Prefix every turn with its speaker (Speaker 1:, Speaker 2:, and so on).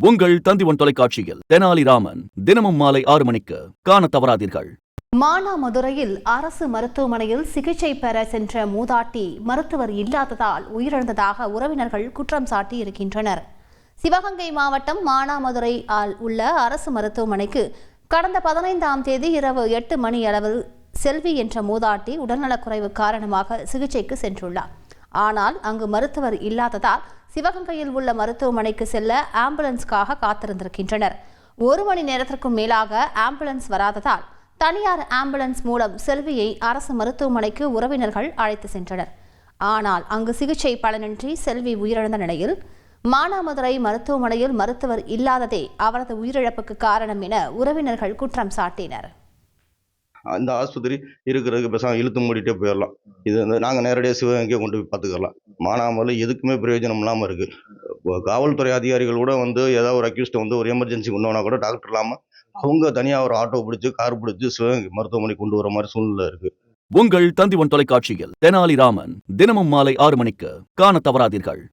Speaker 1: உங்கள் தந்திவன் தொலைக்காட்சியில் தெனாலிராமன் தினமும் மாலை 6 மணிக்கு காண தவறாதீர்கள்.
Speaker 2: மானாமதுரையில் அரசு மருத்துவமனையில் சிகிச்சை பெற சென்ற மூதாட்டி மருத்துவர் இல்லாததால் உயிரிழந்ததாக உறவினர்கள் குற்றம் சாட்டி இருக்கின்றனர். சிவகங்கை மாவட்டம் மானாமதுரை உள்ள அரசு மருத்துவமனைக்கு கடந்த 15ஆம் தேதி இரவு 8 மணி அளவில் செல்வி என்ற மூதாட்டி உடல்நலக்குறைவு காரணமாக சிகிச்சைக்கு சென்றுள்ளார். ஆனால் அங்கு மருத்துவர் இல்லாததால் சிவகங்கையில் உள்ள மருத்துவமனைக்கு செல்ல ஆம்புலன்ஸ்க்காக காத்திருந்திருக்கின்றனர். 1 மணி நேரத்திற்கும் மேலாக ஆம்புலன்ஸ் வராததால் தனியார் ஆம்புலன்ஸ் மூலம் செல்வியை அரசு மருத்துவமனைக்கு உறவினர்கள் அழைத்து சென்றனர். ஆனால் அங்கு சிகிச்சை பலனின்றி செல்வி உயிரிழந்த நிலையில் மானாமதுரை மருத்துவமனையில் மருத்துவர் இல்லாததே அவரது உயிரிழப்புக்கு காரணம் என உறவினர்கள் குற்றம் சாட்டினர்.
Speaker 3: அந்த ஆஸ்பத்திரி இருக்கிறதுக்கு பேசாமல் இழுத்து மூடிட்டே போயிடலாம். இது வந்து நாங்கள் நேரடியாக சிவகங்கையை கொண்டு போய் பார்த்துக்கலாம். மானாமதுரை எதுக்குமே பிரயோஜனம் இல்லாமல் இருக்குது. காவல்துறை அதிகாரிகள் கூட வந்து ஏதாவது ஒரு அக்யூஸ்ட்டை வந்து ஒரு எமர்ஜென்சி கொண்டு வந்தால் கூட டாக்டர் இல்லாமல் அவங்க தனியாக ஒரு ஆட்டோ பிடிச்சி கார் பிடிச்சி சிவகங்கை மருத்துவமனை கொண்டு வர மாதிரி சூழ்நிலை இருக்குது.
Speaker 1: உங்கள் தந்திவன் தொலைக்காட்சியில் தெனாலிராமன் தினமும் மாலை 6 மணிக்கு காண தவறாதீர்கள்.